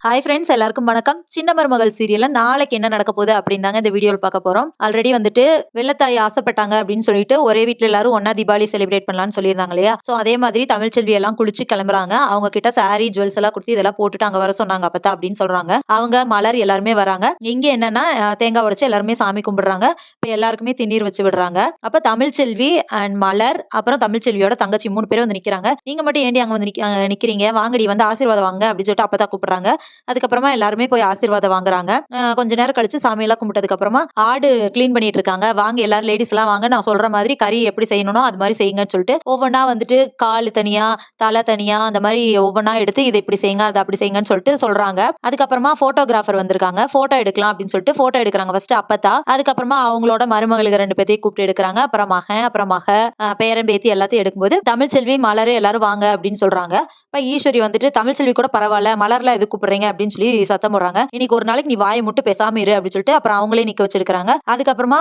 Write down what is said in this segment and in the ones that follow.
Hi friends, எல்லாருக்கும் வணக்கம். சின்ன மருமகள் சீரியல்ல நாளைக்கு என்ன நடக்க போகுது அப்படின்னு தாங்க இந்த வீடியோல பார்க்க போறோம். ஆல்ரெடி வந்துட்டு வெள்ளத்தாய் ஆசைப்பட்டாங்க அப்படின்னு சொல்லிட்டு ஒரே வீட்ல எல்லாரும் ஒண்ணா தீபாவளி செலிப்ரேட் பண்ணலாம்னு சொல்லியிருந்தாங்க இல்லையா? சோ அதே மாதிரி தமிழ்ச்செல்வி எல்லாம் குளிச்சு கிளம்புறாங்க. அவங்க கிட்ட சாரி ஜுவல்ஸ் எல்லாம் கொடுத்து இதெல்லாம் போட்டுட்டு அங்க வர சொன்னாங்க அப்பத்தா அப்படின்னு சொல்றாங்க. அவங்க மலர் எல்லாருமே வராங்க. இங்க என்னன்னா தேங்காய் உடைச்சு எல்லாருமே சாமி கும்பிடுறாங்க. இப்ப எல்லாருக்குமே திண்ணீர் வச்சு விடுறாங்க. அப்ப தமிழ்ச்செல்வி அண்ட் மலர் அப்புறம் தமிழ்ச்செல்வியோட தங்கச்சி 3 பேரும் வந்து நிக்கிறாங்க. நீங்க மட்டும் ஏன்டி அங்க வந்து நிக்கிறீங்க? வாங்கடி வந்து ஆசீர்வாதம் வாங்க அப்படின்னு சொல்லிட்டு அப்பத்தா கூப்பிடுறாங்க. அதுக்கப்புறமா எல்லாருமே போய் ஆசீர்வாதம் வாங்குறாங்க. கொஞ்ச நேரம் கழிச்சு சாமியெல்லாம் கும்பிட்டதுக்கு அப்புறமா ஆடு கிளீன் பண்ணிட்டு இருக்காங்க. வாங்க எல்லாரும் லேடிஸ் எல்லாம் வாங்க, நான் சொல்ற மாதிரி கறி எப்படி செய்யணும்னோ அது மாதிரி செய்யுங்கன்னு சொல்லிட்டு ஒவ்வொன்னா வந்துட்டு கால் தனியா, தலை தனியா அந்த மாதிரி ஒவ்வொன்னா எடுத்து இதை இப்படி செய்யுங்க, அதை அப்படி செய்யுங்கன்னு சொல்லிட்டு சொல்றாங்க. அதுக்கப்புறமா போட்டோகிராஃபர் வந்திருக்காங்க. போட்டோ எடுக்கலாம் அப்படின்னு சொல்லிட்டு போட்டோ எடுக்கிறாங்க. ஃபர்ஸ்ட் அப்பத்தா, அதுக்கப்புறமா அவங்களோட மருமகளுக்கு 2 பேத்தையும் கூப்பிட்டு எடுக்கிறாங்க. அப்புறம் மகன், அப்புறம் மக, பேரன் பேத்தி எல்லாத்தையும் எடுக்கும்போது தமிழ்ச்செல்வி மலர் எல்லாரும் வாங்க அப்படின்னு சொல்றாங்க. இப்ப ஈஸ்வரி வந்துட்டு தமிழ்ச்செல்வி கூட பரவாயில்ல, மலர்ல எது கூப்பிடுறீங்க அப்படின்னு சொல்லி சத்தம் போடுறாங்க. இன்னைக்கு ஒரு நாளைக்கு நீ வாயை மட்டும் பேசாம இரு அப்படின்னு சொல்லிட்டு அப்புறம் அவங்களே நிக்க வச்சிருக்காங்க. அதுக்கப்புறமா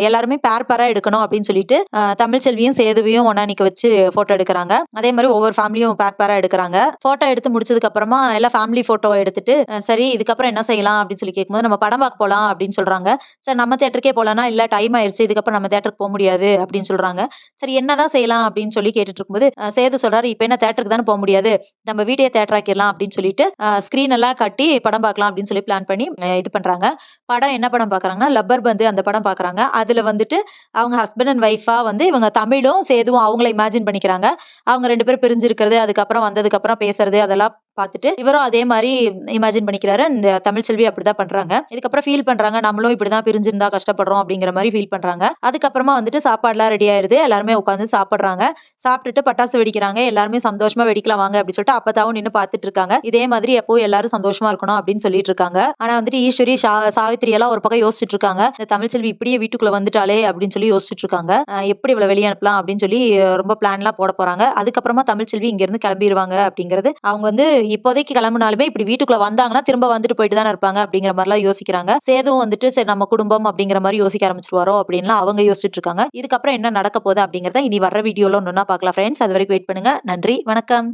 எல்லாருமே பேரா எடுக்கணும் அப்படின்னு சொல்லிட்டு தமிழ்ச்செல்வியும் சேதுவையும் ஒண்ணா நிக்க வச்சு போட்டோ எடுக்கிறாங்க. அதே மாதிரி ஒவ்வொரு ஃபேமிலியும் பேரா எடுக்கிறாங்க. போட்டோ எடுத்து முடிச்சதுக்கு அப்புறமா எல்லா ஃபேமிலி போட்டோ எடுத்துட்டு சரி இதுக்கப்புறம் என்ன செய்யலாம் அப்படின்னு சொல்லி கேட்கும்போது நம்ம படம் பார்க்க போலாம் அப்படின்னு சொல்றாங்க. சார் நம்ம தியேட்டருக்கே போலாம்னா இல்ல டைம் ஆயிருச்சு, இதுக்கப்புறம் நம்ம தியேட்டருக்கு போக முடியாது அப்படின்னு சொல்றாங்க. சரி என்னதான் செய்யலாம் அப்படின்னு சொல்லி கேட்டுட்டு இருக்கும்போது சேது சொல்றாரு, இப்ப என்ன தியேட்டருக்கு தானே போக முடியாது, நம்ம வீட்டையே தியேட்டர் ஆக்கிடலாம் அப்படின்னு சொல்லிட்டு ஸ்கிரீன் எல்லாம் கட்டி படம் பார்க்கலாம் அப்படின்னு சொல்லி பிளான் பண்ணி இது பண்றாங்க. படம் என்ன படம் பார்க்கறாங்கன்னா லப்பர் பந்து அந்த படம் பார்க்கறாங்க. அதுல வந்துட்டு அவங்க ஹஸ்பண்ட் அண்ட் ஒய்ஃபா வந்து இவங்க தமிழும் சேதுவும் அவங்கள இமேஜின் பண்ணிக்கிறாங்க. அவங்க 2 பேரும் பிரிஞ்சு இருக்கிறது, அதுக்கப்புறம் வந்ததுக்கு அப்புறம் பேசுறது அதெல்லாம் பார்த்துட்டு இவரும் அதே மாதிரி இமேஜின் பண்ணிக்கிறாரு. இந்த தமிழ்ச்செல்வி அப்படிதான் பண்றாங்க. இதுக்கப்புறம் ஃபீல் பண்றாங்க, நம்மளும் இப்படிதான் பிரிஞ்சிருந்தா கஷ்டப்படுறோம் அப்படிங்கிற மாதிரி ஃபீல் பண்றாங்க. அதுக்கப்புறமா வந்துட்டு சாப்பாடுலாம் ரெடி ஆயிருது. எல்லாருமே உட்காந்து சாப்பிடுறாங்க. சாப்பிட்டுட்டு பட்டாசு வெடிக்கிறாங்க. எல்லாருமே சந்தோஷமா வெடிக்கலாம் வாங்க அப்படின்னு சொல்லிட்டு அப்பதாவும் நின்னு பார்த்துட்டு இருக்காங்க. இதே மாதிரி எப்பவும் எல்லாரும் சந்தோஷமா இருக்கணும் அப்படின்னு சொல்லிட்டு இருக்காங்க. ஆனா வந்துட்டு ஈஸ்வரி சாவித்திரி எல்லாம் ஒரு பக்கம் யோசிச்சுட்டு இருக்காங்க. இந்த தமிழ்ச்செல்வி இப்படியே வீட்டுக்குள்ள வந்துட்டாலே அப்படின்னு சொல்லி யோசிச்சுட்டு இருக்காங்க. எப்படி இவ்வளவு வெளியே அனுப்பலாம் அப்படின்னு சொல்லி ரொம்ப பிளான் எல்லாம் போட போறாங்க. அதுக்கப்புறமா தமிழ்ச்செல்வி இங்க இருந்து கிளம்பிடுவாங்க அப்படிங்கிறது அவங்க வந்து இப்போதைக்கு கிளம்புனாலுமே இப்படி வீட்டுக்குள்ள வந்தாங்கன்னா திரும்ப வந்துட்டு போயிட்டு தானே இருப்பாங்க அப்படிங்கிற மாதிரி எல்லாம் யோசிக்கிறாங்க. சேதுவும் வந்துட்டு சரி நம்ம குடும்பம் அப்படிங்கிற மாதிரி யோசிக்க ஆரம்பிச்சிருவாரோ அப்படின்னு அவங்க யோசிச்சுட்டு இருக்காங்க. இதுக்கப்புறம் என்ன நடக்க போகுது அப்படிங்கறத இனி வர்ற வீடியோல ஒன்னொன்னா பார்க்கலாம் ஃப்ரெண்ட்ஸ். அது வரைக்கும் வெயிட் பண்ணுங்க. நன்றி, வணக்கம்.